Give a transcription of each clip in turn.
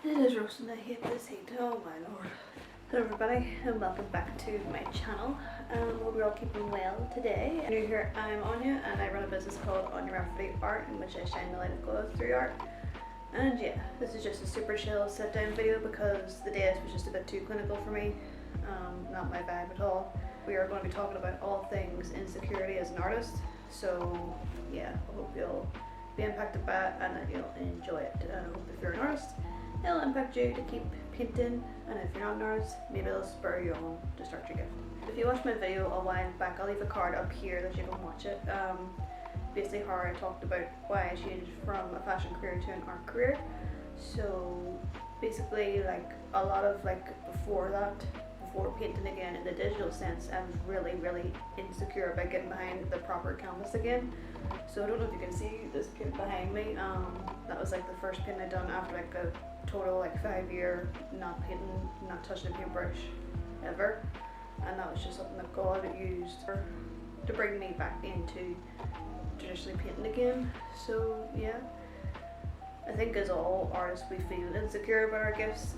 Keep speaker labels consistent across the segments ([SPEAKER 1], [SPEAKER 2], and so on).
[SPEAKER 1] It is roasting. I hate this heat. Oh my lord. Hello everybody and welcome back to my channel. Hope you're all keeping well today. If you're new here, I'm Anya and I run a business called Anya Rafferty Art, in which I shine the light of God through art. And yeah, this is just a super chill sit down video because the day was just a bit too clinical for me. Not my vibe at all. We are going to be talking about all things insecurity as an artist. So yeah, I hope you'll be impacted by it and that you'll enjoy it. And I hope if you're an artist, it'll impact you to keep painting, and if you're not an artist, maybe it'll spur you on to start your gift. If you watched my video a while back, I'll leave a card up here that you can watch it. Basically how I talked about why I changed from a fashion career to an art career. So basically, like a lot of before painting again in the digital sense, I was really insecure about getting behind the proper canvas again. So I don't know if you can see this paint behind me. That was like the first paint I'd done after like a total 5-year not painting, not touching a paintbrush ever, and that was just something that God used to bring me back into traditionally painting again. So yeah, I think as all artists we feel insecure about our gifts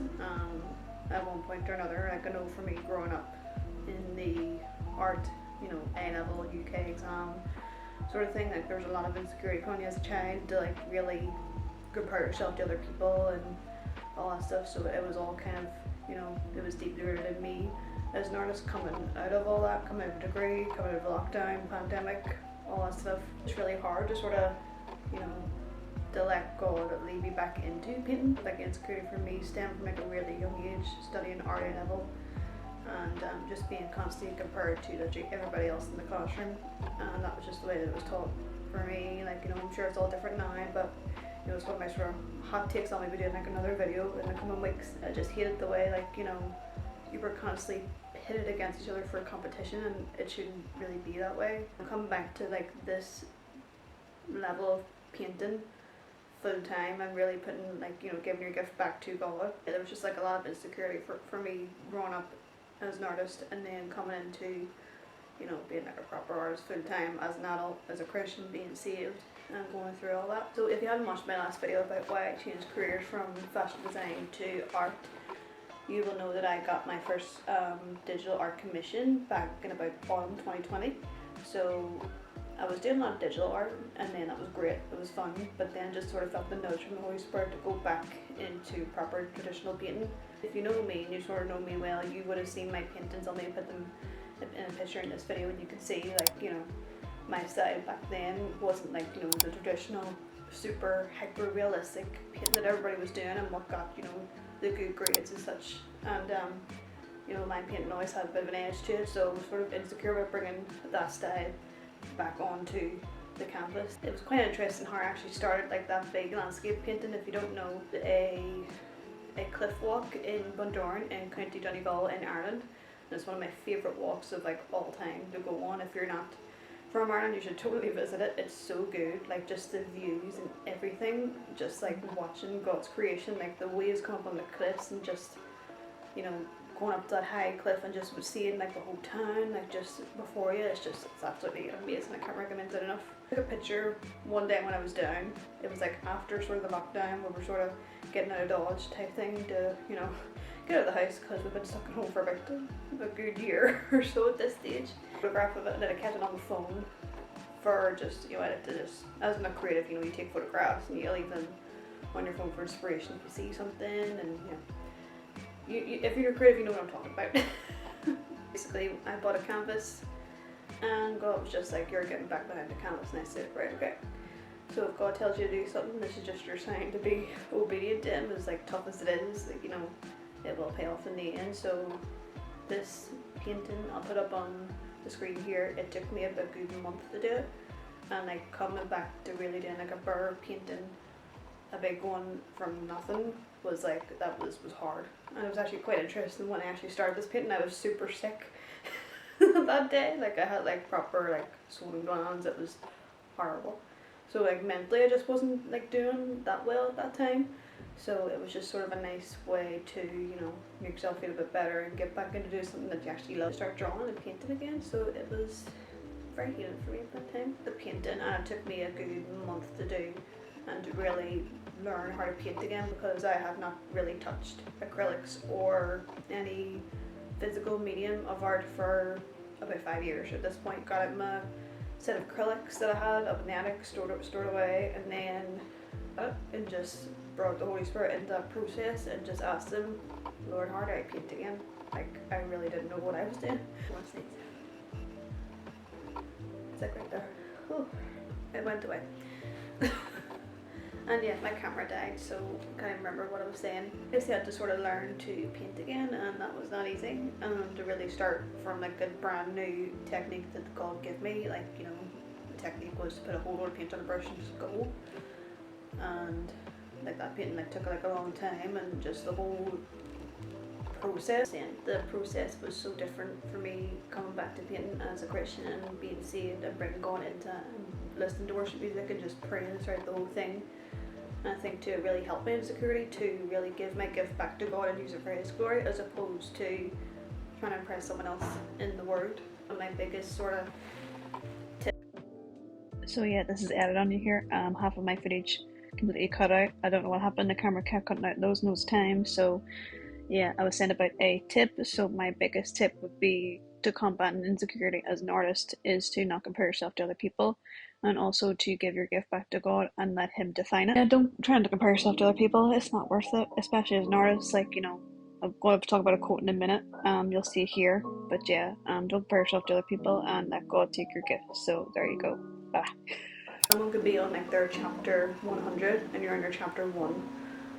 [SPEAKER 1] at one point or another. Like I know for me growing up in the art, A-level UK exam sort of thing, like there's a lot of insecurity coming as a child to really compare yourself to other people and all that stuff. So it was all kind of, it was deeply rooted in me as an artist, coming out of all that, coming out of a degree, coming out of lockdown, pandemic, all that stuff. It's really hard to sort of, to let God lead me back into painting. Like insecurity for me stemmed from a really young age, studying art A level and just being constantly compared to everybody else in the classroom, and that was just the way that it was taught for me. I'm sure it's all different now, but it's one of my sort of hot takes. I'll maybe do another video in the coming weeks. I just hated the way you were constantly pitted against each other for a competition, and it shouldn't really be that way. Coming back to this level of painting full time and really putting giving your gift back to God, there was just a lot of insecurity for me growing up as an artist, and then coming into being a proper artist full time as an adult, as a Christian, being saved and going through all that. So if you haven't watched my last video about why I changed careers from fashion design to art, you will know that I got my first digital art commission back in about autumn 2020. So I was doing a lot of digital art, and then that was great, it was fun, but then just sort of felt the nudge from the Holy Spirit to go back into proper traditional painting. If you know me and you sort of know me well, you would have seen my paintings. I'll maybe put them in a picture in this video, and you can see my style back then wasn't the traditional super hyper realistic painting that everybody was doing and what got the good grades and such. And my painting always had a bit of an edge to it, so I was sort of insecure about bringing that style back onto the canvas. It was quite interesting how I actually started that big landscape painting. If you don't know, a cliff walk in Bundoran in County Donegal in Ireland. And it's one of my favourite walks of all time to go on. If you're not from Ireland, you should totally visit it. It's so good, just the views and everything, just watching God's creation, the waves come up on the cliffs and just going up that high cliff and just seeing the whole town just before you. It's absolutely amazing. I can't recommend it enough. I took a picture one day when I was down. It was after sort of the lockdown, where we're sort of getting out of Dodge type thing to get out of the house, because we've been stuck at home for about a good year or so at this stage. Photograph of it, and then I kept it on the phone for just I like to just, as a creative, you take photographs and you leave them on your phone for inspiration if you see something. And if you're creative, you know what I'm talking about. Basically, I bought a canvas, and God was just you're getting back behind the canvas, and I said, right, okay. So if God tells you to do something, this is just your sign to be obedient to Him. As tough as it is, it will pay off in the end. So this painting, I'll put up on the screen here. It took me about a good month to do it, and coming back to really doing a bare painting, a big one from nothing, was that was hard. And it was actually quite interesting. When I actually started this painting, I was super sick that day. I had proper swollen glands. It was horrible. So mentally I just wasn't doing that well at that time. So it was just sort of a nice way to make yourself feel a bit better and get back into doing something that you actually love. Start drawing and painting again. So it was very healing for me at that time. The painting, and it took me a good month to do, and to really learn how to paint again, because I have not really touched acrylics or any physical medium of art for about 5 years at this point. Got out my set of acrylics that I had up in the attic, stored away, and then and just brought the Holy Spirit into that process and just asked him, Lord, how do I paint again? Like, I really didn't know what I was doing. What's these? It's like right there. Oh, it went away. And yeah, my camera died, so I can't remember what I was saying. I just had to sort of learn to paint again, and that was not easy. To really start from like a brand new technique that God gave me, like, you know, the technique was to put a whole load of paint on a brush and just go. And like that painting like took like a long time, and just the whole process, and the process was so different for me coming back to painting as a Christian and being saved and bringing God into it and listening to worship music and just praying throughout the whole thing. And I think to really help my insecurity, to really give my gift back to God and use it for His glory, as opposed to trying to impress someone else in the Word. And my biggest sort of tip. So yeah, this is added on here. Half of my footage completely cut out. I don't know what happened. The camera kept cutting out those times. So yeah, I was saying about a tip. So my biggest tip would be to combat an insecurity as an artist is to not compare yourself to other people, and also to give your gift back to God and let Him define it. Yeah, don't try to compare yourself to other people. It's not worth it, especially as an artist. Like, you know, I'm going to talk about a quote in a minute. You'll see here. But yeah, don't compare yourself to other people and let God take your gift. So there you go. Bye. Someone could be on like their chapter 100 and you're in your chapter 1.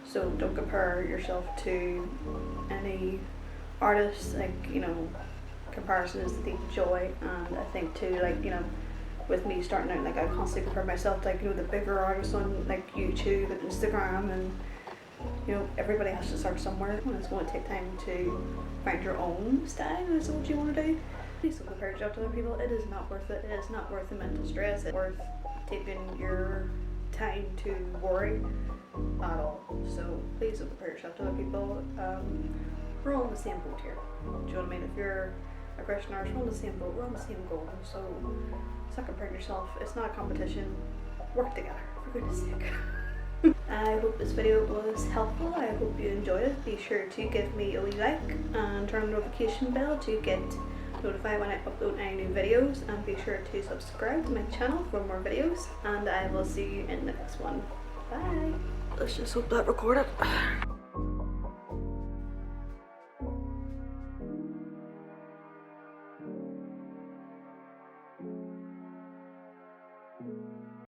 [SPEAKER 1] So don't compare yourself to any artist. Like, you know, comparison is the thief of joy. And I think too, like, you know, with me starting out, like, I constantly compare myself to, like, you know, the bigger artists on like YouTube and Instagram, and you know, everybody has to start somewhere, and it's going to take time to find your own style. Is what you want to do. Please don't compare yourself to other people. It is not worth it. It is not worth the mental stress. It's worth taking your time to worry at all. So please don't compare yourself to other people. We're all in the same boat here. Do you know what I mean? If you're a Christian artist, we're on the same boat. We're on the same goal. So stop comparing yourself. It's not a competition. Work together, for goodness sake. I hope this video was helpful. I hope you enjoyed it. Be sure to give me a wee like and turn on the notification bell to get notified when I upload any new videos, and be sure to subscribe to my channel for more videos, and I will see you in the next one. Bye. Let's just hope that recorded.